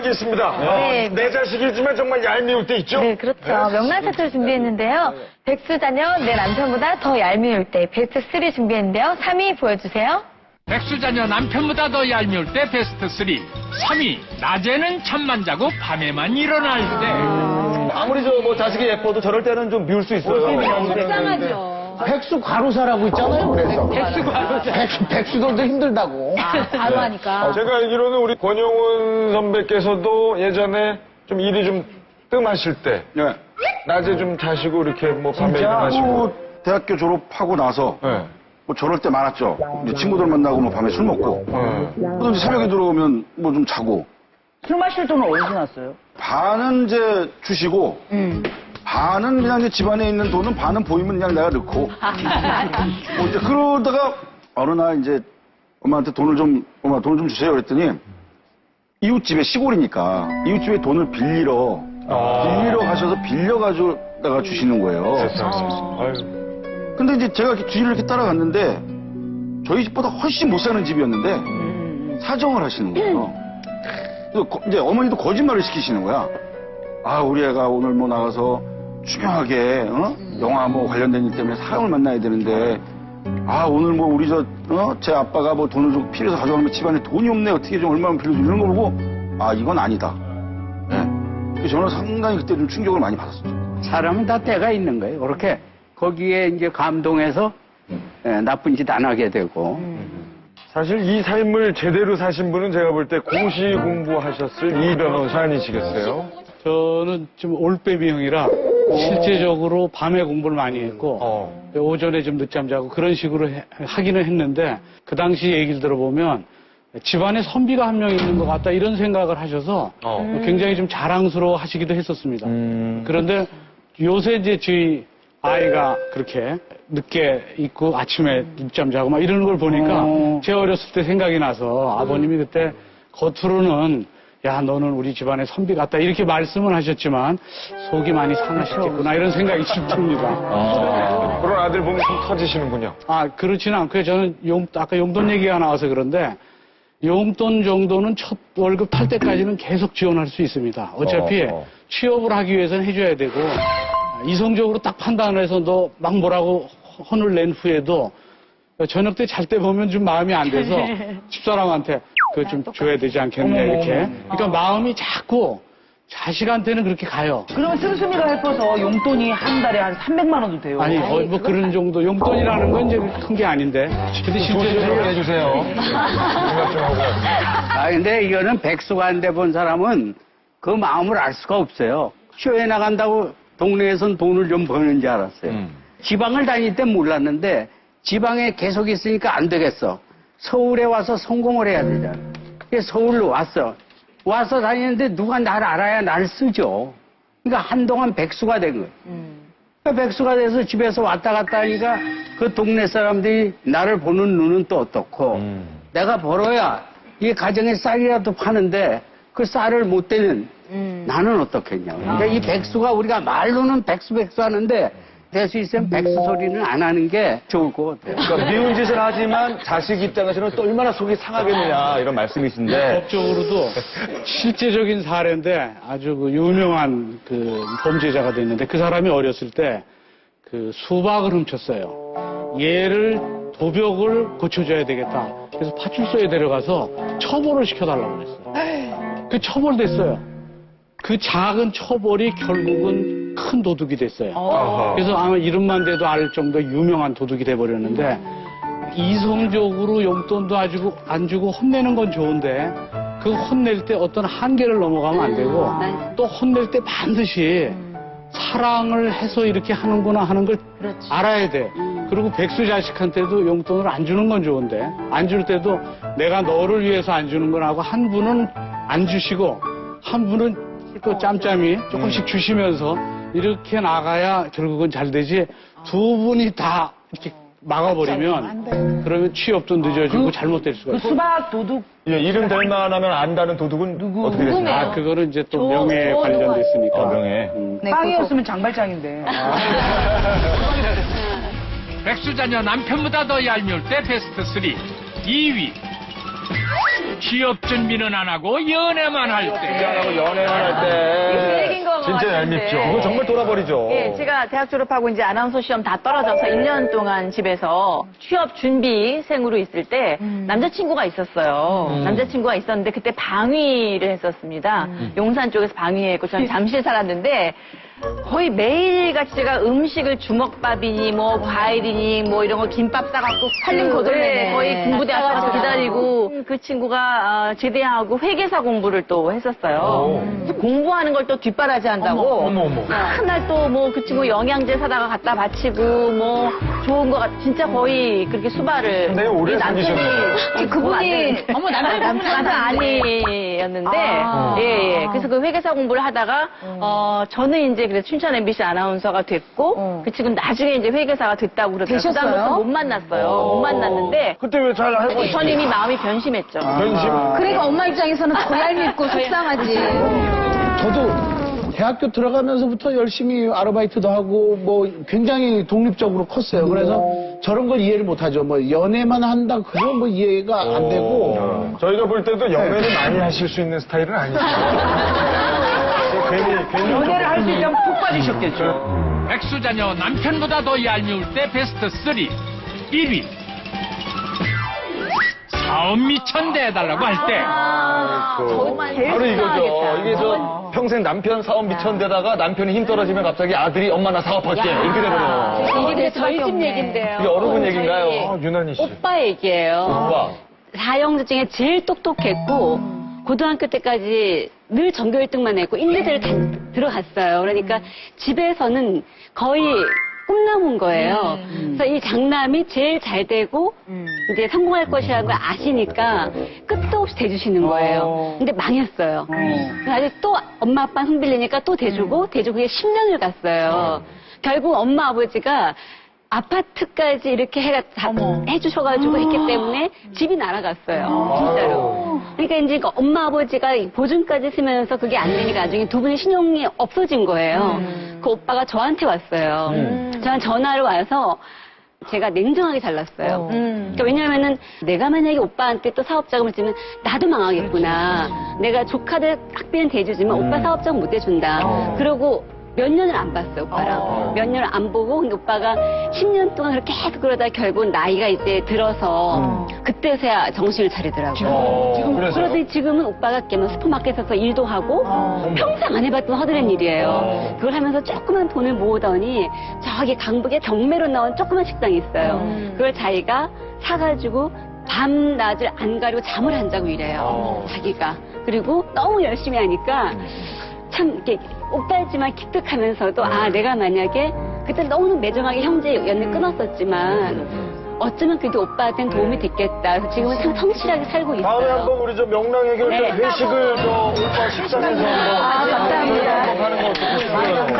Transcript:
게 있습니다. 네. 내 자식이지만 정말 얄미울 때 있죠? 네, 그렇죠. 명란세트를 준비했는데요. 백수자녀, 내 남편보다 더 얄미울 때 베스트 3 준비했는데요. 3위 보여주세요. 백수자녀 남편보다 더 얄미울 때 베스트 3. 3위, 낮에는 잠만 자고 밤에만 일어날 때. 아무리 뭐 자식이 예뻐도 저럴 때는 좀 미울 수 있어요. 속상하죠. 백수 과로사라고 있잖아요, 그래서. 백수 과로사. 백수들도 힘들다고. 바로 하니까. 제가 알기로는 우리 권용훈 선배께서도 예전에 좀 일이 좀 뜸하실 때 네. 낮에 좀 자시고 이렇게 뭐 밤에 일어나시고 뭐 대학교 졸업하고 나서 네. 뭐 저럴 때 많았죠. 이제 친구들 만나고 뭐 밤에 술 먹고 또 이제 새벽에 들어오면 뭐 좀 자고 술 마실 돈은 어디서 났어요? 반은 이제 주시고 반은 그냥 이제 집안에 있는 돈은 반은 보이면 그냥 내가 넣고 뭐 이제 그러다가 어느 날 이제 엄마한테 엄마 돈을 좀 주세요 그랬더니 이웃집에 시골이니까 이웃집에 돈을 빌리러 가셔서 빌려가지고 다가 주시는 거예요. 아유. 근데 이제 제가 뒤를 이렇게 따라갔는데 저희 집보다 훨씬 못 사는 집이었는데 사정을 하시는 거예요. 그래서 이제 어머니도 거짓말을 시키시는 거야. 아, 우리 애가 오늘 뭐 나가서 중요하게 영화 뭐 관련된 일 때문에 사람을 만나야 되는데 아, 오늘 뭐 우리 제 아빠가 뭐 돈을 좀 필요해서 가져가면 집안에 돈이 없네. 어떻게 좀 얼마만 빌려줘 이런 걸 보고 아, 이건 아니다. 네. 그래서 저는 상당히 그때 좀 충격을 많이 받았었죠. 사람은 다 때가 있는 거예요. 그렇게 거기에 이제 감동해서 나쁜 짓 안 하게 되고. 사실 이 삶을 제대로 사신 분은 제가 볼 때 고시 공부하셨을 이 변호사 아니시겠어요? 저는 좀 올빼미형이라 실제적으로 밤에 공부를 많이 했고 오전에 좀 늦잠 자고 그런 식으로 하기는 했는데 그 당시 얘기를 들어보면 집안에 선비가 한 명 있는 것 같다 이런 생각을 하셔서 굉장히 좀 자랑스러워 하시기도 했었습니다. 그런데 요새 이제 저희 아이가 그렇게 늦게 있고 아침에 늦잠 자고 막 이러는 걸 보니까 제 어렸을 때 생각이 나서 아버님이 그때 겉으로는 야, 너는 우리 집안의 선비 같다 이렇게 말씀은 하셨지만 속이 많이 상하셨겠구나 이런 생각이 좀 듭니다. 그런 아들 보면 좀 터지시는군요. 아, 그렇지는 않고요. 저는 아까 용돈 얘기가 나와서 그런데 용돈 정도는 첫 월급 탈 때까지는 계속 지원할 수 있습니다. 어차피 취업을 하기 위해서는 해줘야 되고 이성적으로 딱 판단을 해서 너 막 뭐라고 혼을 낸 후에도 저녁 때 잘 때 보면 좀 마음이 안 돼서 집사람한테 그거 좀 줘야 되지 않겠냐 이렇게. 그러니까 마음이 자꾸 자식한테는 그렇게 가요. 그러면 씀씀이가 해줘서 용돈이 한 달에 한 300만 원도 돼요. 아니 거의 뭐 그런 정도 용돈이라는 건 이제 큰 게 아닌데. 근데 실제적으로 해주세요. 생각 좀 하고. 아, 근데 이거는 백수가 안 돼 본 사람은 그 마음을 알 수가 없어요. 쇼에 나간다고 동네에선 돈을 좀 버는 줄 알았어요. 지방을 다닐 땐 몰랐는데 지방에 계속 있으니까 안 되겠어. 서울에 와서 성공을 해야 되잖아. 그래서 서울로 왔어. 와서 다니는데 누가 날 알아야 날 쓰죠. 그러니까 한동안 백수가 된 거예요. 그러니까 백수가 돼서 집에서 왔다 갔다 하니까 그 동네 사람들이 나를 보는 눈은 또 어떻고 내가 벌어야 이 가정에 쌀이라도 파는데 그 쌀을 못 대는 나는 어떻겠냐. 그러니까 이 백수가 우리가 말로는 백수 하는데 될 수 있으면 백수 소리는 안 하는 게 좋을 것 같아요. 그러니까 미운 짓을 하지만 자식 입장에서는 또 얼마나 속이 상하겠느냐 이런 말씀이신데 법적으로도 실제적인 사례인데 아주 그 유명한 그 범죄자가 됐는데 그 사람이 어렸을 때 그 수박을 훔쳤어요. 얘를 도벽을 고쳐줘야 되겠다. 그래서 파출소에 데려가서 처벌을 시켜달라고 그랬어요. 그 처벌됐어요. 그 작은 처벌이 결국은 큰 도둑이 됐어요. 그래서 아마 이름만 대도 알 정도 유명한 도둑이 돼버렸는데 이성적으로 용돈도 안 주고 혼내는 건 좋은데 그 혼낼 때 어떤 한계를 넘어가면 안 되고 또 혼낼 때 반드시 사랑을 해서 이렇게 하는구나 하는 걸 알아야 돼. 그리고 백수 자식한테도 용돈을 안 주는 건 좋은데 안 줄 때도 내가 너를 위해서 안 주는 거라고 한 분은 안 주시고 한 분은 또 짬짬이 조금씩 주시면서 이렇게 나가야 결국은 잘 되지 두 분이 다 이렇게 막아버리면 그러면 취업도 늦어지고 잘못될 수가 그 있어요. 수박 도둑 예, 이름 될 만하면 안다는 도둑은 어떻게 됐습니까? 아, 그거는 이제 또 명예에 관련됐으니까. 명예. 빵이었으면 장발장인데. 백수자녀 남편보다 더 얄미울 때 베스트 3. 2위, 취업 준비는 안 하고 연애만 할 때. 미안하고 연애만 할 그 때. 얘기인 것 진짜 같은데. 얄밉죠. 이거 정말 돌아버리죠. 예, 제가 대학 졸업하고 이제 아나운서 시험 다 떨어져서 1년 동안 집에서 취업 준비생으로 있을 때 남자친구가 있었어요. 남자친구가 있었는데 그때 방위를 했었습니다. 용산 쪽에서 방위했고 저는 잠실 살았는데 거의 매일같이 제가 음식을 주먹밥이니 뭐 과일이니 뭐 이런 거 김밥 싸갖고 팔림 거덜내고 거의 군부대 앞에서 기다리고 그 친구가 제대하고 회계사 공부를 또 했었어요. 그래서 공부하는 걸 또 뒷바라지 한다고 맨날 또 뭐 그 친구 영양제 사다가 갖다 바치고 뭐 좋은 거 진짜 거의 그렇게 수발을 상당히 오래 이 남편이 사귀셨네요. 그분이 어머, 남편 아니었는데 예. 그래서 그 회계사 공부를 하다가 저는 이제 그래서 춘천 MBC 아나운서가 됐고 그 지금 나중에 이제 회계사가 됐다고 그러더라고요. 그다음부터 못 만났어요. 못 만났는데 그때 왜 잘 알고 있 저는 이미 마음이 변심했죠. 변심? 그러니까 엄마 입장에서는 더 얄밉고 속상하지. 저도 대학교 들어가면서부터 열심히 아르바이트도 하고 뭐 굉장히 독립적으로 컸어요. 그래서 저런 걸 이해를 못하죠. 뭐 연애만 한다 그건 뭐 이해가 안 되고 저희가 볼 때도 연애를 많이 하실 수 있는 스타일은 아니죠. 괜히 연애를 할 수 있다면 푹 빠지셨겠죠. 백수자녀 남편보다 더 얄미울 때 베스트 3. 1위. 사업 미천대 해달라고 할 때. 바로 이거죠. 이게 저 평생 남편 사업 미천데다가 남편이 힘 떨어지면 갑자기 아들이 엄마 나 사업할게 이렇게 되거든요. 이게 저희 집 얘긴데요. 이게 어느 분 얘기인가요? 아, 유난히 씨. 오빠 얘기예요. 오빠. 사형제 중에 제일 똑똑했고 고등학교 때까지 늘 전교 1등만 했고 인대대를 다 들어갔어요. 그러니까 집에서는 거의 꿈나무인 거예요. 그래서 이 장남이 제일 잘 되고 이제 성공할 것이라는 걸 아시니까 끝도 없이 대주시는 거예요. 근데 망했어요. 그래서 또 엄마 아빠 흔들리니까 또 대주고 대주고 그게 10년을 갔어요. 결국 엄마 아버지가 아파트까지 이렇게 해주셔가지고 했기 때문에 집이 날아갔어요. 진짜로. 그러니까 이제 엄마 아버지가 보증까지 쓰면서 그게 안 되니까 나중에 두 분의 신용이 없어진 거예요. 그 오빠가 저한테 왔어요. 저한테 전화를 와서 제가 냉정하게 잘랐어요. 그러니까 왜냐하면은 내가 만약에 오빠한테 또 사업자금을 주면 나도 망하겠구나. 내가 조카들 학비는 대주지만 오빠 사업자금 못 대준다. 그러고 몇 년을 안 봤어요, 오빠랑. 몇 년을 안 보고, 근데 오빠가 10년 동안 그렇게 계속 그러다 결국 나이가 이제 들어서 그때서야 정신을 차리더라고요. 그래서 지금은 오빠가 뭐 슈퍼마켓에서 일도 하고 평생 안 해봤던 허드렛 일이에요. 그걸 하면서 조그만 돈을 모으더니 저기 강북에 경매로 나온 조그만 식당이 있어요. 그걸 자기가 사가지고 밤낮을 안 가리고 잠을 안 자고 이래요. 자기가. 그리고 너무 열심히 하니까 참 이렇게 오빠였지만 기특하면서도 내가 만약에 그때 너무 매정하게 형제 연을 끊었었지만 어쩌면 그게 오빠한테는 도움이 됐겠다. 그래서 지금은 참 성실하게 살고 있어요. 다음에 한번 우리 저 명랑 해결 회식을 저 오빠 식당에서 한번 감사합니다. 하는 거 어떻겠어요?